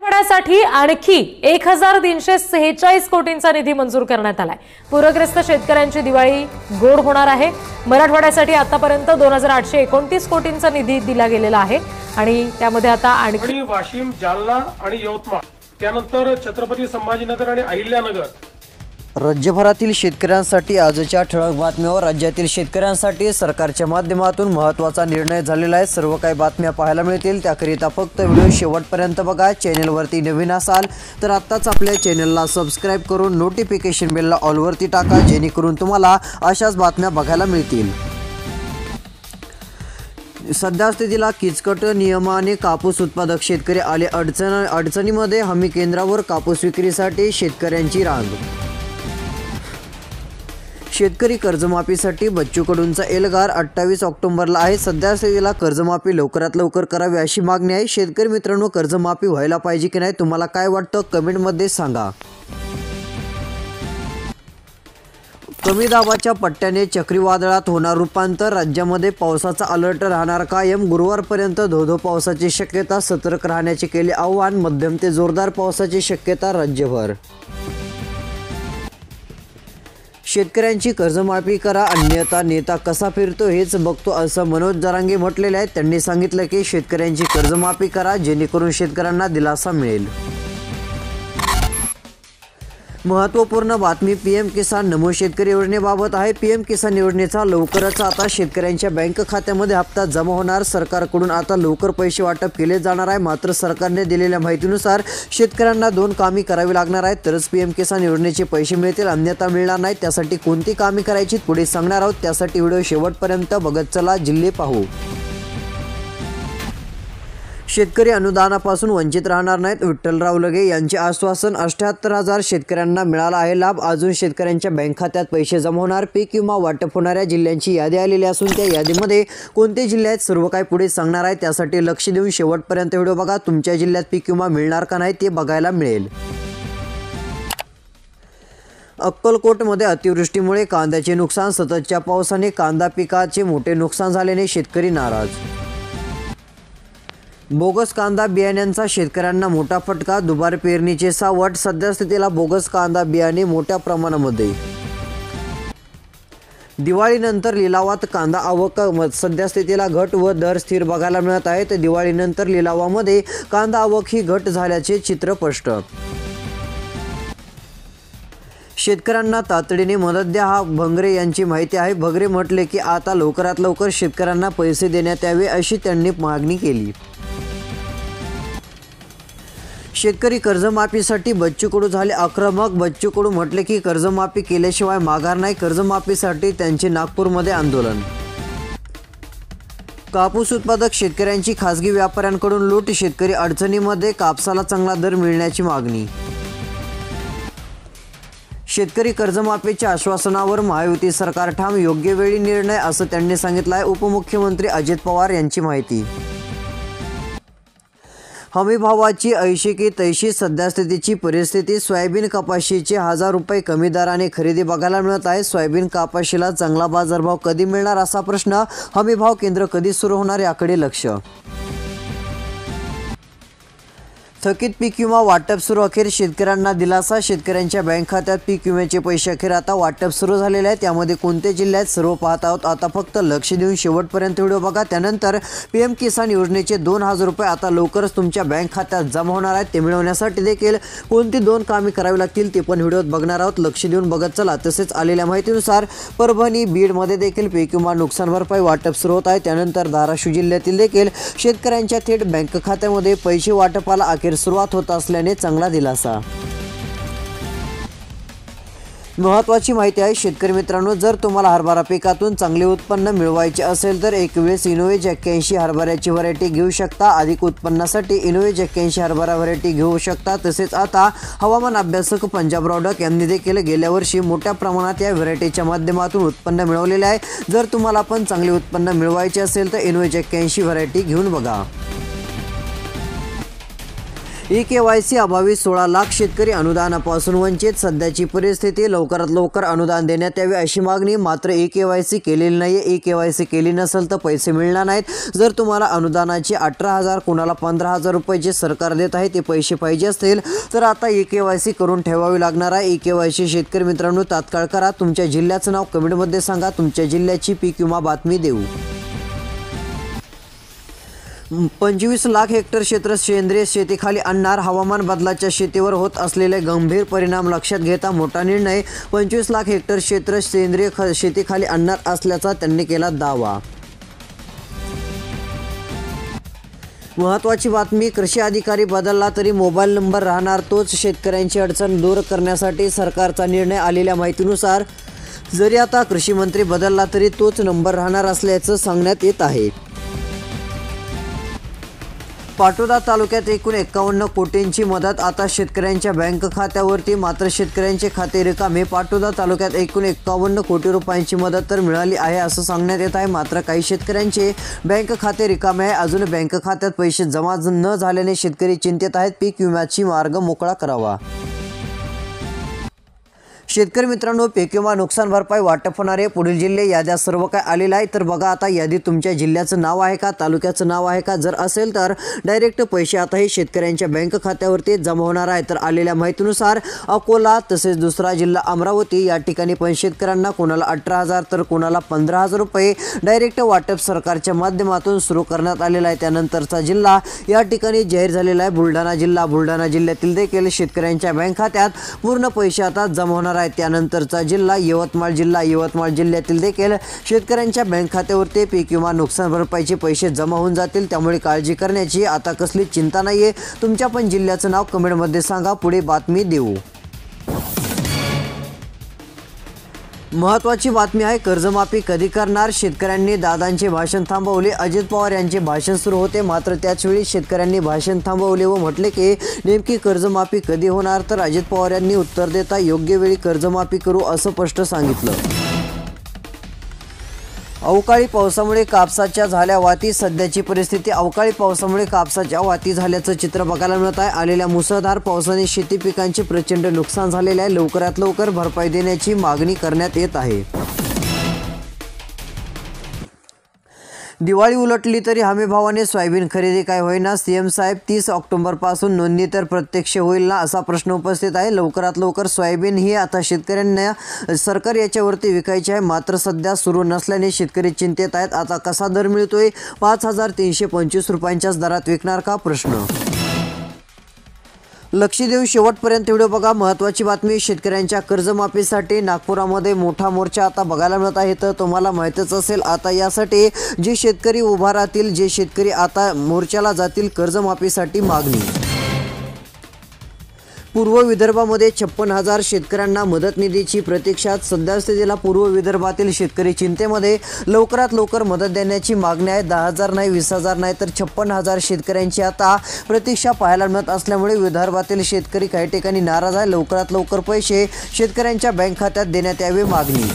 मराठवाड्यासाठी आणखी 1346 कोटींचा निधी मंजूर करण्यात आलाय। पूरग्रस्त शेतकऱ्यांची दिवाळी गोड होणार आहे। मराठवाड्यासाठी आतापर्यंत 2829 कोटींचा निधी दिला गेलेला आहे आणि त्यामध्ये आता आणखी वाशिम, जालना आणि यवतमाळ, त्यानंतर छत्रपती संभाजीनगर आणि अहिल्यानगर। राज्यभरातील शेतकऱ्यांसाठी आजच्या ठळक बातम्यावर राज्यातील शेतकऱ्यांसाठी सरकारच्या माध्यमातून महत्त्वाचा निर्णय झालेला आहे। सर्व काही बातम्या पाहायला मिळतील, त्याकरिता फक्त व्हिडिओ शेवटपर्यंत बघा। चॅनलवरती नवीन असाल तर आत्ताच आपल्या चॅनलला सबस्क्राइब करून नोटिफिकेशन बेलला ऑलवरती टाका, जेणेकरून तुम्हाला अशाच बातम्या बघायला मिळतील। सध्या स्थितीला किचकट नियमाने कापूस उत्पादक शेतकरी आले अडचणीमध्ये। हमी केंद्रावर कापूस विक्रीसाठी शेतकऱ्यांची रांग। शेतकरी कर्जमाफीसाठी बच्चू कडूंचा एल्गार 28 ऑक्टोबरला आहे। सध्या स्थितीला कर्जमाफी लवकरात लवकर करावी अशी मागणी आहे। शेतकरी मित्रांनो, कर्जमाफी व्हायला पाहिजे की नाही, तुम्हाला काय वाटतं कमेंटमध्ये सांगा। कमी दाबाच्या पट्ट्याने चक्रीवादळात होणार रूपांतर, राज्यामध्ये पावसाचा अलर्ट राहणार कायम। गुरुवारपर्यंत धोधो पावसाची शक्यता, सतर्क राहण्याचे केले आवाहन। मध्यम ते जोरदार पावसाची शक्यता राज्यभर। शेतकऱ्यांची कर्जमाफी करा, अन्यथा नेता कसा फिरतो हेच बघतो असं मनोज जरांगे म्हटलेले आहे। त्यांनी सांगितलं की शेतकऱ्यांची कर्जमाफी करा, जेणेकरून शेतकऱ्यांना दिलासा मिळेल। महत्त्वपूर्ण बातमी पीएम किसान नमो शेतकरी योजनेबाबत आहे। पीएम किसान योजनेचा लवकरच आता शेतकऱ्यांच्या बँक खात्यामध्ये हप्ता जमा होणार। सरकारकडून आता लवकर पैसे वाटप केले जाणार आहे। मात्र सरकारने दिलेल्या माहितीनुसार शेतकऱ्यांना 2 कामे करावी लागणार आहेत, तरच पीएम किसान योजनेचे पैसे मिळतील, अन्यथा मिळणार नाही। त्यासाठी कोणती कामे करायची पुढे सांगणार आहोत, त्यासाठी व्हिडिओ शेवटपर्यंत बघत चला। जिल्हे पाहू। शेतकरी अनुदानापासून वंचित राहणार नाहीत, विठ्ठलराव लगे यांचे आश्वासन। 78,000 शेतकऱ्यांना मिळाला आहे लाभ। अजून शेतकऱ्यांच्या बँक खात्यात पैसे जमा होणार। पीक विमा वाटप होणाऱ्या जिल्ह्यांची यादी आलेली असून त्या यादीमध्ये कोणते जिल्हे आहेत सर्व काही पुढे सांगणार आहे, त्यासाठी लक्ष देऊन शेवटपर्यंत व्हिडिओ बघा। तुमच्या जिल्ह्यात पीक विमा मिळणार का नाही ते बघायला मिळेल। अक्कलकोटमध्ये अतिवृष्टीमुळे कांद्याचे नुकसान, सततच्या पावसाने कांदा पिकाचे मोठे नुकसान झाल्याने शेतकरी नाराज। बोगस कांदा बियाण्यांचा शेतकऱ्यांना मोठा फटका, दुबार पेरणीचे सावट। सध्या स्थितीला बोगस कांदा बियाणे मोठ्या प्रमाणामध्ये। दिवाळीनंतर लिलावात कांदा आवक, सध्या स्थितीला घट व दर स्थिर बघायला मिळत आहे। तर दिवाळीनंतर लिलावामध्ये कांदा आवक ही घट झाल्याचे चित्र स्पष्ट। शेतकऱ्यांना तातडीने मदत द्या, हा भंगरे यांची माहिती आहे। भंगरे म्हटले की आता लवकरात लवकर शेतकऱ्यांना पैसे देण्यात यावे अशी त्यांनी मागणी केली। शेतकरी कर्जमाफीसाठी बच्चू कडू झाले आक्रमक। बच्चू कडू म्हटले की कर्जमाफी केल्याशिवाय माघार नाही। कर्जमाफीसाठी त्यांचे नागपूरमध्ये आंदोलन। कापूस उत्पादक शेतकऱ्यांची खासगी व्यापाऱ्यांकडून लूट, शेतकरी अडचणीमध्ये, कापसाला चांगला दर मिळण्याची मागणी। शेतकरी कर्जमाफीच्या आश्वासनावर महायुती सरकार ठाम, योग्य वेळी निर्णय असं त्यांनी सांगितलं आहे। उपमुख्यमंत्री अजित पवार यांची माहिती। हमी भावाची ऐशी की तैशी, सध्या स्थितीची परिस्थिती। सोयाबीन कपाशीचे 1000 रुपये कमी दराने खरेदी बघायला मिळत आहे। सोयाबीन कपाशीला चांगला बाजारभाव कधी मिळणार असा प्रश्न, हमी भाव केंद्र कधी सुरू होणार याकडे लक्ष। थकीत पीक विमा वाटप सुरू, अखेर शेतकऱ्यांना दिलासा। शेतकऱ्यांच्या बँक खात्यात पीक विम्याचे पैसे अखेर आता वाटप सुरू झालेले आहेत। त्यामध्ये कोणते जिल्हे आहेत सर्व पाहत आहोत। आता फक्त लक्ष देऊन शेवटपर्यंत व्हिडिओ बघा। त्यानंतर पीएम किसान योजनेचे 2,000 रुपये आता लवकरच तुमच्या बँक खात्यात जमा होणार आहेत। ते मिळवण्यासाठी देखील कोणती 2 कामे करावी लागतील ते पण व्हिडिओत बघणार आहोत, लक्ष देऊन बघत चला। तसेच आलेल्या माहितीनुसार परभणी, बीडमध्ये देखील पीक विमा नुकसान भरपाई वाटप सुरू होत आहे। त्यानंतर धाराशिव जिल्ह्यातील देखील शेतकऱ्यांच्या थेट बँक खात्यामध्ये पैसे वाटपाला अखेर सुरुवात होत असल्याने चांगला दिलासा। महत्त्वाची माहिती आहे शेतकरी मित्रांनो, जर तुम्हाला हरभरा पिकातून चांगले उत्पन्न मिळवायचे असेल तर एक वेळेस इनोवेज 81 हरभऱ्याची व्हरायटी घेऊ शकता। अधिक उत्पन्नासाठी इनोवेज 81 हरभरा व्हरायटी घेऊ शकता। तसेच आता हवामान अभ्यासक पंजाब रॉडक यांनी देखील गेल्या वर्षी मोठ्या प्रमाणात या व्हरायटीच्या माध्यमातून उत्पन्न मिळवलेले आहे। जर तुम्हाला पण चांगले उत्पन्न मिळवायचे असेल तर इनोवेज 81 व्हरायटी घेऊन बघा। ई-केवायसी अभावी 16 लाख शेतकरी अनुदानापासून वंचित. सध्याची परिस्थिती, लवकरात लवकर अनुदान देण्यात यावे अशी मागणी. मात्र ई-केवायसी केलेली नाही. ई-केवायसी केली नसेल तर पैसे मिळणार नाहीत. जर तुम्हाला अनुदानाची 18,000 कोणाला 15,000 रुपये जे सरकार देत आहे ते पैसे पाहिजे असतील तर आता ई-केवायसी करून ठेवावी लागणार आहे. ई-केवायसी शेतकरी मित्रांनो तात्काळ करा. तुमच्या जिल्ह्याचं नाव कमेंटमध्ये सांगा. तुमच्या जिल्ह्याची पीक विमा बातमी देऊ. 25 लाख हेक्टर क्षेत्र सेंद्रिय शेतीखाली आणणार. हवामान बदलाच्या शेतीवर होत असलेले गंभीर परिणाम लक्षात घेता मोठा निर्णय. 25 लाख हेक्टर क्षेत्र सेंद्रिय शेतीखाली आणणार असल्याचा त्यांनी केला दावा. महत्त्वाची बातमी, कृषी अधिकारी बदलला तरी मोबाईल नंबर राहणार तोच. शेतकऱ्यांची अडचण दूर करण्यासाठी सरकारचा निर्णय. आलेल्या माहितीनुसार जरी आता कृषी मंत्री बदलला तरी तोच नंबर राहणार असल्याचं सांगण्यात येत आहे. पाटोदा तालुक्यात एकूण 51 कोटींची मदत आता शेतकऱ्यांच्या बँक खात्यावरती. मात्र शेतकऱ्यांचे खाते रिकामे. पाटोदा तालुक्यात एकूण 51 कोटी रुपयांची मदत तर मिळाली आहे असं सांगण्यात येत आहे. मात्र काही शेतकऱ्यांचे बँक खाते रिकामे आहे. अजून बँक खात्यात पैसे जमा न झाल्याने शेतकरी चिंतेत आहेत. पीक विम्याची मार्ग मोकळा करावा. शेतकरी मित्रांनो, पीक विमा नुकसान भरपाई वाटप होणारे पुढील जिल्हे याद्या सर्व काय आलेलं आहे. तर बघा आता यादीत तुमच्या जिल्ह्याचं नाव आहे का, तालुक्याचं नाव आहे का. जर असेल तर डायरेक्ट पैसे आता हे शेतकऱ्यांच्या बँक खात्यावरती जमा होणार आहे. तर आलेल्या माहितीनुसार अकोला तसेच दुसरा जिल्हा अमरावती या ठिकाणी पण शेतकऱ्यांना कोणाला 18,000 तर कोणाला 15,000 रुपये डायरेक्ट वाटप सरकारच्या माध्यमातून सुरू करण्यात आलेला आहे. त्यानंतरचा जिल्हा या ठिकाणी जाहीर झालेला आहे बुलढाणा जिल्हा. बुलढाणा जिल्ह्यातील देखील शेतकऱ्यांच्या बँक खात्यात पूर्ण पैसे आता जमा होणार आहेत. त्यानंतरचा जिल्हा यवतमाळ जिल्हा. यवतमाळ जिल्ह्यातील देखील शेतकऱ्यांच्या बँक खात्यावरती पीक विमा नुकसान भरपाईचे पैसे जमा होऊन जातील. त्यामुळे काळजी करण्याची आता कसली चिंता नाहीये. तुमच्या पण जिल्ह्याचं नाव कमेंटमध्ये सांगा. पुढे बातमी देऊ. महत्त्वाची बातमी आहे, कर्जमाफी कधी करणार. शेतकऱ्यांनी दादांचे भाषण थांबवले. अजित पवार यांचे भाषण सुरू होते मात्र त्याचवेळी शेतकऱ्यांनी भाषण थांबवले व म्हटले की नेमकी कर्जमाफी कधी होणार. तर अजित पवार यांनी उत्तर देता योग्य वेळी कर्जमाफी करू असं स्पष्ट सांगितलं. अवकाळी पावसामुळे कापसाच्या झाल्या वाती. सध्याची परिस्थिती, अवकाळी पावसामुळे कापसाच्या वाती झाल्याचं चित्र बघायला मिळत आहे. आलेल्या मुसळधार पावसाने शेती पिकांचे प्रचंड नुकसान झालेले आहे. लवकरात लवकर भरपाई देण्याची मागणी करण्यात येत आहे. दिवाळी उलटली तरी हमीभावाने सोयाबीन खरेदी काय होईना. सीएम साहेब 30 ऑक्टोबरपासून नोंदणी तर प्रत्यक्ष होईल ना असा प्रश्न उपस्थित आहे. लवकरात लवकर सोयाबीन ही आता शेतकऱ्यांना सरकार याच्यावरती विकायची आहे. मात्र सध्या सुरू नसल्याने शेतकरी चिंतेत आहेत. आता कसा दर मिळतोय, 5,325 रुपयांच्याच दरात विकणार का प्रश्न. लक्ष देऊन शेवटपर्यंत व्हिडिओ बघा. महत्त्वाची बातमी, शेतकऱ्यांच्या कर्जमाफीसाठी नागपुरामध्ये मोठा मोर्चा आता बघायला मिळत आहे. तर तुम्हाला माहीतच असेल आता यासाठी जे शेतकरी उभा राहतील, जे शेतकरी आता मोर्चाला जातील, कर्जमाफीसाठी मागणी. पूर्व विदर्भामध्ये 56,000 शेतकऱ्यांना मदत निधीची प्रतीक्षा. सध्या स्थितीला पूर्व विदर्भातील शेतकरी चिंतेमध्ये. लवकरात लवकर मदत देण्याची मागणी आहे. 10,000 नाही, 20,000 नाही तर 56,000 शेतकऱ्यांची आता प्रतीक्षा पाहायला मिळत असल्यामुळे विदर्भातील शेतकरी काही ठिकाणी नाराज आहे. लवकरात लवकर पैसे शेतकऱ्यांच्या बँक खात्यात देण्यात यावे मागणी.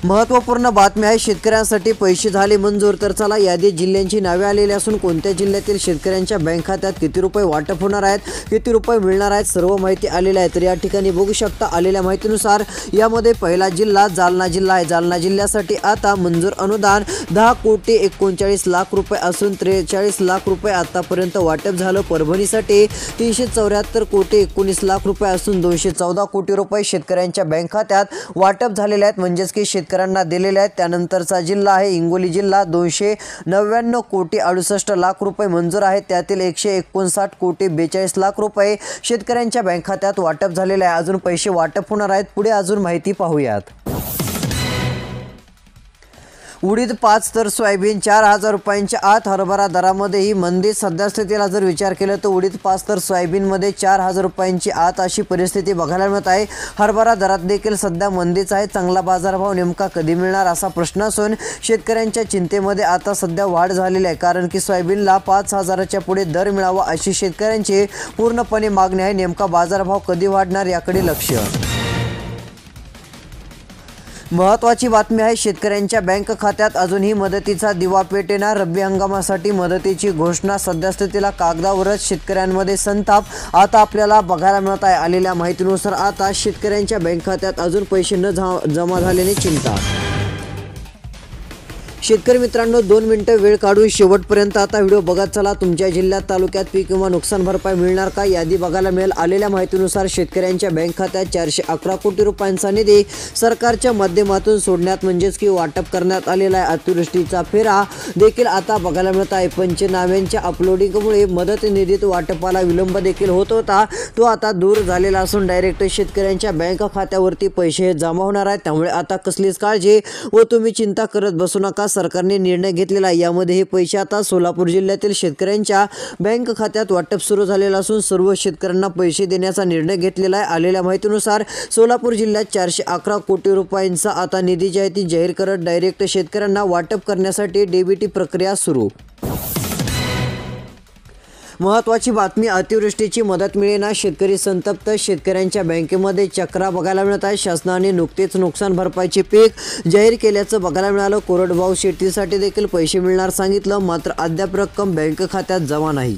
महत्त्वपूर्ण बातमी आहे, शेतकऱ्यांसाठी पैसे झाले मंजूर. तर चला यादीत जिल्ह्यांची नावे आलेली असून कोणत्या जिल्ह्यातील शेतकऱ्यांच्या बँक खात्यात किती रुपये वाटप होणार आहेत, किती रुपये मिळणार आहेत, सर्व माहिती आलेली आहे. तर या ठिकाणी बघू शकता आलेल्या माहितीनुसार यामध्ये पहिला जिल्हा जालना जिल्हा आहे. जालना जिल्ह्यासाठी आता मंजूर अनुदान 10,39,00,000 रुपये असून 43 लाख रुपये आतापर्यंत वाटप झालं. परभणीसाठी 374,19,00,000 रुपये असून 214 कोटी रुपये शेतकऱ्यांच्या बँक खात्यात वाटप झालेले आहेत, म्हणजेच की शेतकऱ्यांना दिलेले आहेत. त्यानंतरचा जिल्हा आहे हिंगोली जिल्हा. 299,68,00,000 रुपये मंजूर आहेत. त्यातील 159,42,42,00,000 रुपये शेतकऱ्यांच्या बँक खात्यात वाटप झालेले आहे. अजून पैसे वाटप होणार आहेत. पुढे अजून माहिती पाहूयात. उडीद 5 तर सोयाबीन 4,000 रुपयांच्या आत. हरभरा दरामध्ये ही मंदी. सध्या स्थितीला जर विचार केला तर उडीद 5 तर सोयाबीनमध्ये 4,000 रुपयांची आत अशी परिस्थिती बघायला मिळत आहे. हरभरा दरात देखील सध्या मंदीच आहे. चांगला बाजारभाव नेमका कधी मिळणार असा प्रश्न असून शेतकऱ्यांच्या चिंतेमध्ये आता सध्या वाढ झालेली आहे. कारण की सोयाबीनला 5,000च्या पुढे दर मिळावा अशी शेतकऱ्यांची पूर्णपणे मागणी आहे. नेमका बाजारभाव कधी वाढणार याकडे लक्ष. महत्त्वाची बातमी आहे, शेतकऱ्यांच्या बँक खात्यात अजूनही मदतीचा दिवा पेटेना. रब्बी हंगामासाठी मदतीची घोषणा. सद्यस्थितीला कागदावरच शेतकऱ्यांमध्ये संताप आता आपल्याला बघायला मिळत आहे. आलेल्या माहितीनुसार आता शेतकऱ्यांच्या बँक खात्यात अजून पैसे न जमा झाल्याने चिंता. शेतकरी मित्रांनो, 2 मिनिटं वेळ काढून शेवटपर्यंत आता व्हिडिओ बघत चला. तुमच्या जिल्ह्यात तालुक्यात पीक विमा नुकसान भरपाई मिळणार का, यादी बघायला मिळेल. आलेल्या माहितीनुसार शेतकऱ्यांच्या बँक खात्यात 411 कोटी रुपयांचा निधी सरकारच्या माध्यमातून सोडण्यात म्हणजेच की वाटप करण्यात आलेला आहे. अतिवृष्टीचा फेरा देखील आता बघायला मिळत आहे. पंचनाम्यांच्या अपलोडिंगमुळे मदत निधीत वाटपाला विलंब देखील होत होता, तो आता दूर झालेला असून डायरेक्ट शेतकऱ्यांच्या बँक खात्यावरती पैसे जमा होणार आहेत. त्यामुळे आता कसलीच काळजी व तुम्ही चिंता करत बसू नका. सरकारने निर्णय घेतलेला आहे. यामध्ये हे पैसे आता सोलापूर जिल्ह्यातील शेतकऱ्यांच्या बँक खात्यात वाटप सुरू झालेलं असून सर्व शेतकऱ्यांना पैसे देण्याचा निर्णय घेतलेला आहे. आलेल्या माहितीनुसार सोलापूर जिल्ह्यात 411 कोटी रुपयांचा आता निधी जी आहे ती जाहीर करत डायरेक्ट शेतकऱ्यांना वाटप करण्यासाठी डीबीटी प्रक्रिया सुरू. महत्त्वाची बातमी, अतिवृष्टीची मदत मिळेना, शेतकरी संतप्त. शेतकऱ्यांच्या बँकेमध्ये चक्रा बघायला मिळत आहे. शासनाने नुकतेच नुकसान भरपाईचे पीक जाहीर केल्याचं बघायला मिळालं. कोरडवाहू शेतीसाठी देखील पैसे मिळणार सांगितलं, मात्र अद्याप रक्कम बँक खात्यात जमा नाही.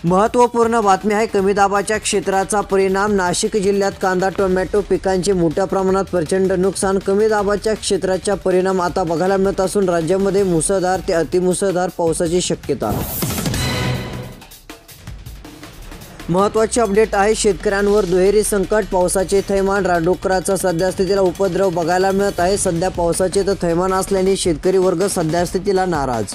महत्त्वपूर्ण बातमी आहे, कमी दाबाच्या क्षेत्राचा परिणाम. नाशिक जिल्ह्यात कांदा टोमॅटो पिकांचे मोठ्या प्रमाणात प्रचंड नुकसान. कमी दाबाच्या क्षेत्राचा परिणाम आता बघायला मिळत असून राज्यामध्ये मुसळधार ते अतिमुसळधार पावसाची शक्यता. महत्त्वाची अपडेट आहे, शेतकऱ्यांवर दुहेरी संकट. पावसाचे थैमान. रानडुकराचा सध्यास्थितीला उपद्रव बघायला मिळत आहे. सध्या पावसाचे तर थैमान असल्याने शेतकरी वर्ग सध्यास्थितीला नाराज.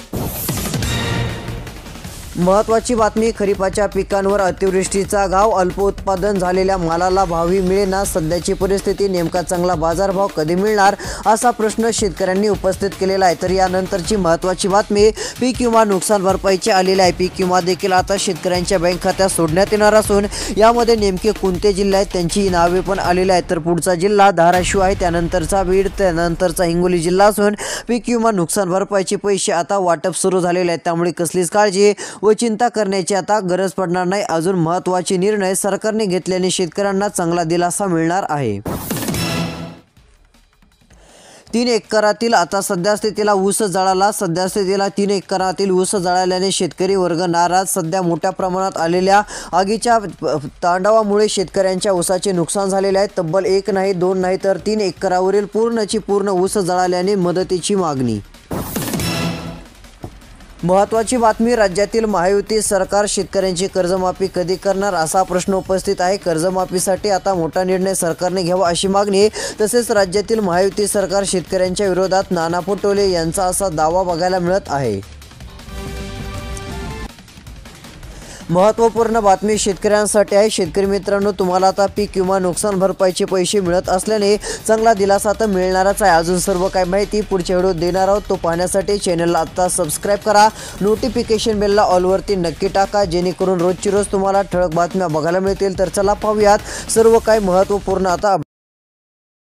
महत्त्वाची बातमी, खरीपाच्या पिकांवर अतिवृष्टीचा घाव. अल्प उत्पादन झालेल्या मालाला भावही मिळेना. सध्याची परिस्थिती, नेमका चांगला बाजारभाव कधी मिळणार असा प्रश्न शेतकऱ्यांनी उपस्थित केलेला आहे. तर यानंतरची महत्त्वाची बातमी, पीक विमा नुकसान भरपाईचे आलेले आहे. पीक विमा देखील आता शेतकऱ्यांच्या बँक खात्यात सोडण्यात येणार असून यामध्ये नेमके कोणते जिल्हे आहेत त्यांची नावे पण आलेली आहेत. तर पुढचा जिल्हा धाराशिव आहे, त्यानंतरचा बीड, त्यानंतरचा हिंगोली जिल्हा असून पीक विमा नुकसान भरपाईचे पैसे आता वाटप सुरू झालेले आहेत. त्यामुळे कसलीच काळजी व चिंता करण्याची आता गरज पडणार नाही. अजून महत्त्वाचे निर्णय सरकारने घेतल्याने शेतकऱ्यांना चांगला दिलासा मिळणार आहे. 3 एकरातील आता सध्यास्थितीला ऊस जळाला. सध्यास्थितीला 3 एकरातील ऊस जळाल्याने शेतकरी वर्ग नाराज. सध्या मोठ्या प्रमाणात आलेल्या आगीच्या तांडवामुळे शेतकऱ्यांच्या ऊसाचे नुकसान झालेले आहे. तब्बल 1 नाही 2 नाही तर 3 एकरावरील पूर्णची पूर्ण ऊस जळाल्याने मदतीची मागणी. महत्त्वाची बातमी, राज्यातील महायुती सरकार शेतकऱ्यांची कर्जमाफी कधी करणार असा प्रश्न उपस्थित आहे. कर्जमाफीसाठी आता मोठा निर्णय सरकारने घ्यावा अशी मागणी. तसेच राज्यातील महायुती सरकार शेतकऱ्यांच्या विरोधात नाना पटोले यांचा असा दावा बघायला मिळत आहे. महत्त्वपूर्ण बातमी शेतकऱ्यांसाठी आहे. शेतकरी मित्रांनो, तुम्हाला आता पीक विमा नुकसान भरपाईचे पैसे मिळत असल्याने चांगला दिलासा तर मिळणारच आहे. अजून सर्व काही माहिती पुढच्या व्हिडिओत देणार आहोत. तो पाहण्यासाठी चॅनलला आता सबस्क्राईब करा. नोटिफिकेशन बेलला ऑलवरती नक्की टाका, जेणेकरून रोजची रोज तुम्हाला ठळक बातम्या बघायला मिळतील. तर चला पाहूयात सर्व काही महत्त्वपूर्ण आता